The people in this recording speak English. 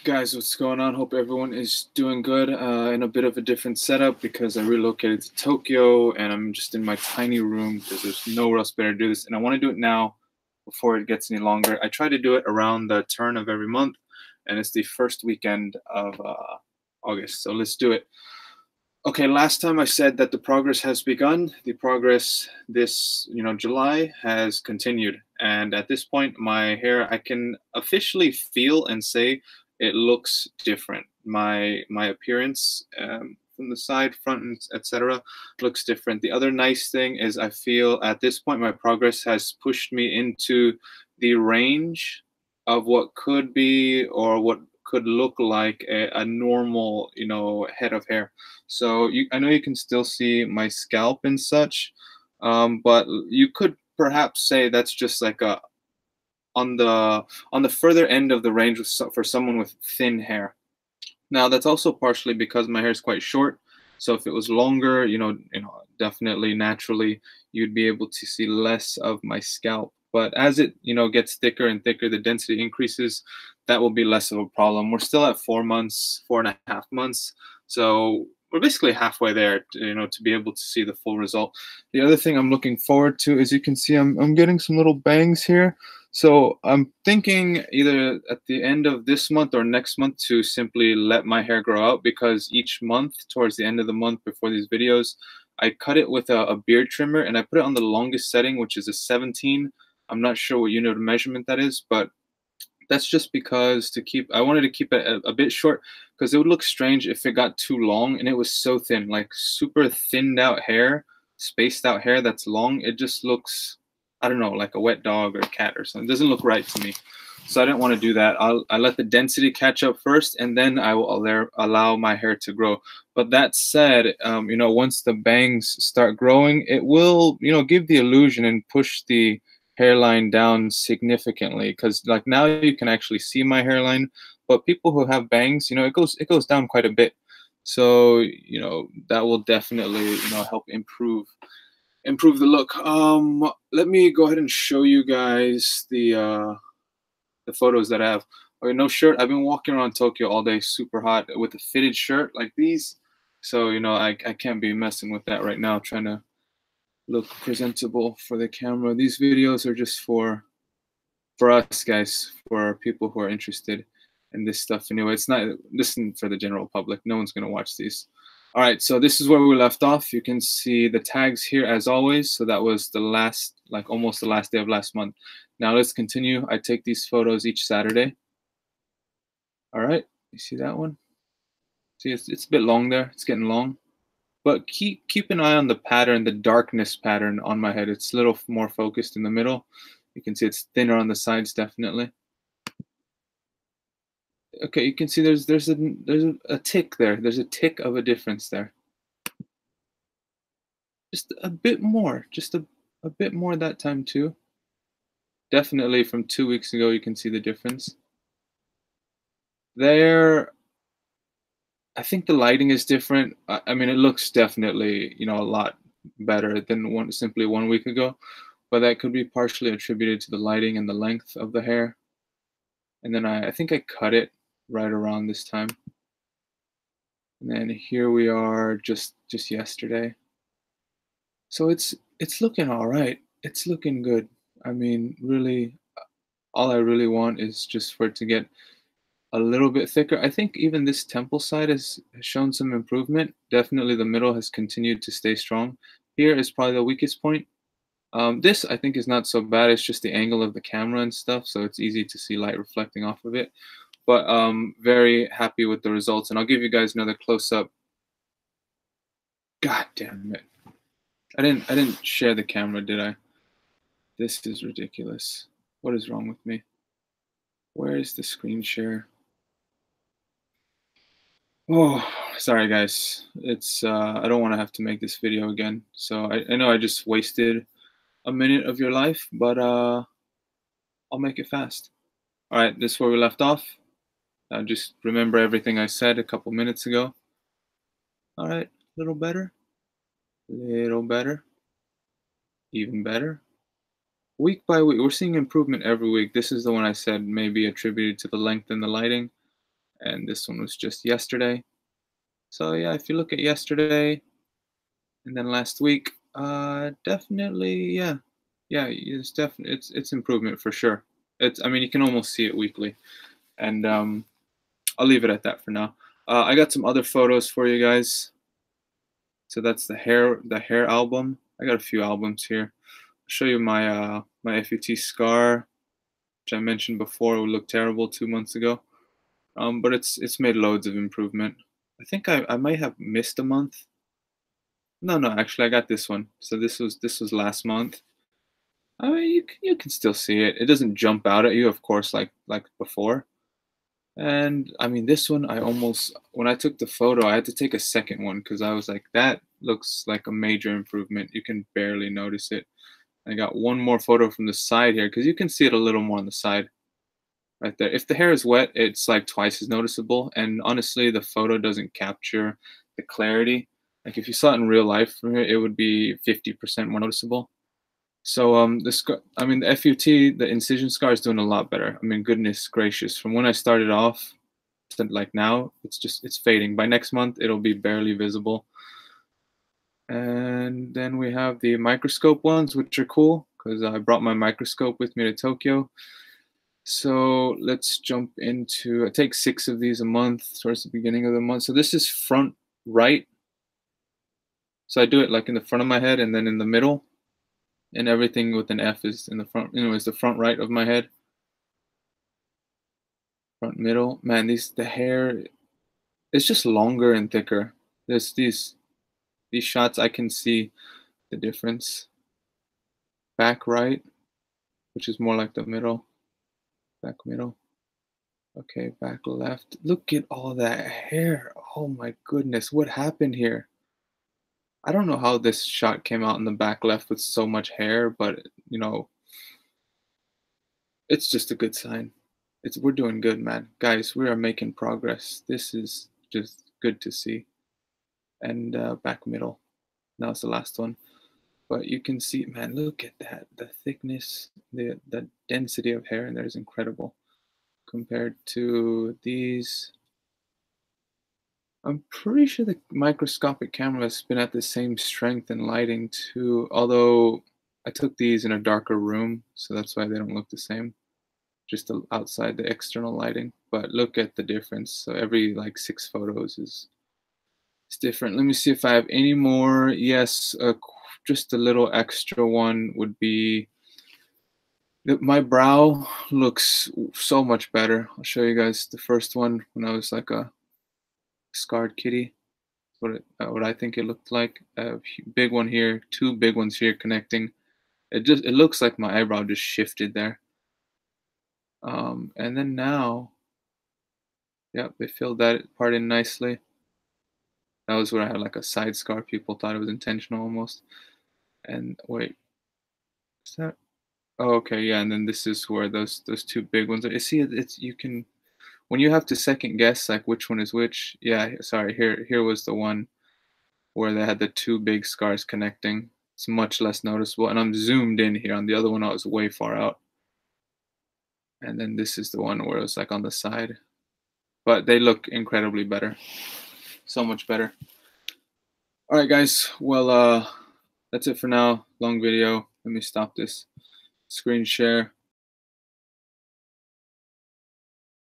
Guys, what's going on? Hope everyone is doing good. In a bit of a different setup because I relocated to Tokyo and I'm just in my tiny room because there's nowhere else better to do this. And I want to do it now before it gets any longer. I try to do it around the turn of every month, and it's the first weekend of August. So let's do it. Okay, last time I said that the progress has begun. The progress this, July has continued. And at this point, my hair, I can officially feel and say it looks different. My appearance from the side, front, and etc. looks different. The other nice thing is I feel at this point my progress has pushed me into the range of what could be or what could look like a normal, head of hair. So I know you can still see my scalp and such, but you could perhaps say that's just like a on the further end of the range for someone with thin hair. Now that's also partially because my hair is quite short. So if it was longer, definitely naturally you'd be able to see less of my scalp. But as it, gets thicker and thicker, the density increases, that will be less of a problem. We're still at 4 months, 4.5 months. So we're basically halfway there, to be able to see the full result. The other thing I'm looking forward to, as you can see, I'm getting some little bangs here. So I'm thinking either at the end of this month or next month to simply let my hair grow out, because each month, towards the end of the month before these videos, I cut it with a beard trimmer and I put it on the longest setting, which is a 17. I'm not sure what unit of measurement that is, but that's just because I wanted to keep it a bit short because it would look strange if it got too long and it was so thin, like super thinned out hair, spaced out hair that's long. It just looks, I don't know, like a wet dog or a cat or something. It doesn't look right to me. So I didn't want to do that. I let the density catch up first, and then I will allow my hair to grow. But that said, once the bangs start growing, it will, give the illusion and push the hairline down significantly, because like now you can actually see my hairline, but people who have bangs, it goes down quite a bit. So that will definitely help improve the look. Let me go ahead and show you guys the photos that I have. Okay, no shirt. I've been walking around Tokyo all day, super hot, with a fitted shirt like these. So I can't be messing with that right now, trying to look presentable for the camera. These videos are just for us guys, for people who are interested in this stuff anyway. This isn't for the general public. No one's gonna watch these. All right, so this is where we left off. You can see the tags here as always. So that was the last, like almost the last day of last month. Now let's continue. I take these photos each Saturday. All right, you see that one? See, it's a bit long there. It's getting long. But keep an eye on the pattern, the darkness pattern on my head. It's a little more focused in the middle. You can see it's thinner on the sides, definitely. Okay, you can see there's a tick there. There's a tick of a difference there. Just a bit more, just a bit more that time too. Definitely from 2 weeks ago, you can see the difference. There, I think the lighting is different. I mean, it looks definitely, a lot better than simply 1 week ago, but that could be partially attributed to the lighting and the length of the hair. And then I think I cut it right around this time. And then here we are just yesterday. So it's looking all right. It's looking good. I mean, really, all I really want is just for it to get a little bit thicker. I think even this temple side has shown some improvement. Definitely the middle has continued to stay strong. Here is probably the weakest point. This I think is not so bad. It's just the angle of the camera and stuff, so it's easy to see light reflecting off of it. But very happy with the results, and I'll give you guys another close-up. God damn it. I didn't share the camera, did I? This is ridiculous. What is wrong with me? Where is the screen share? Oh, sorry guys. It's I don't want to have to make this video again. So I know I just wasted a minute of your life, but I'll make it fast. All right, this is where we left off. Just remember everything I said a couple minutes ago. All right, a little better, even better. Week by week, we're seeing improvement every week. This is the one I said maybe attributed to the length and the lighting. and this one was just yesterday. So yeah, if you look at yesterday and then last week, definitely, yeah, it's improvement for sure. I mean, you can almost see it weekly, and I'll leave it at that for now. I got some other photos for you guys. So that's the hair album. I got a few albums here. I'll show you my FUT scar, which I mentioned before would look terrible 2 months ago. But it's made loads of improvement. I think I might have missed a month. No, actually I got this one. So this was last month. I mean, you can still see it. It doesn't jump out at you, of course, like before. And I mean, this one, when I took the photo, I had to take a second one because I was like, that looks like a major improvement. You can barely notice it. I got one more photo from the side here because you can see it a little more on the side right there. If the hair is wet, it's like twice as noticeable. And honestly, the photo doesn't capture the clarity. Like if you saw it in real life from here, it would be 50% more noticeable. So the FUT, the incision scar is doing a lot better. I mean, goodness gracious, from when I started off to like now, it's fading. By next month, it'll be barely visible. And then we have the microscope ones, which are cool because I brought my microscope with me to Tokyo. So let's jump into, I take 6 of these a month towards the beginning of the month. So this is front right. So I do it like in the front of my head and then in the middle. And everything with an F is in the front, is the front right of my head. Front middle. Man, the hair, it's just longer and thicker. There's these shots, I can see the difference. Back right, which is more like the middle. Back middle. Okay, back left. Look at all that hair. Oh my goodness, what happened here? I don't know how this shot came out in the back left with so much hair, but it's just a good sign. We're doing good, man. Guys, we are making progress. This is just good to see. And back middle. Now it's the last one. But you can see, man, look at that. The thickness, the density of hair in there is incredible compared to these. I'm pretty sure the microscopic camera has been at the same strength and lighting too, although I took these in a darker room, so that's why they don't look the same. Just outside the external lighting. But look at the difference. So every like 6 photos is different. Let me see if I have any more. Yes, just a little extra one would be my brow looks so much better. I'll show you guys the first one when I was like a scarred kitty. What I think it looked like. A big one here, 2 big ones here connecting. It looks like my eyebrow just shifted there. And then now, yep, they filled that part in nicely. That was where I had like a side scar. People thought it was intentional almost. And wait, is that? Oh, okay, yeah. And then this is where those 2 big ones are. You see, you can, when you have to second guess like which one is which. Yeah, sorry. Here was the one where they had the 2 big scars connecting. It's much less noticeable, and I'm zoomed in here. On the other one, I was way far out. And then this is the one where it was like on the side. But they look incredibly better. So much better. All right, guys. Well, that's it for now. Long video. Let me stop this screen share.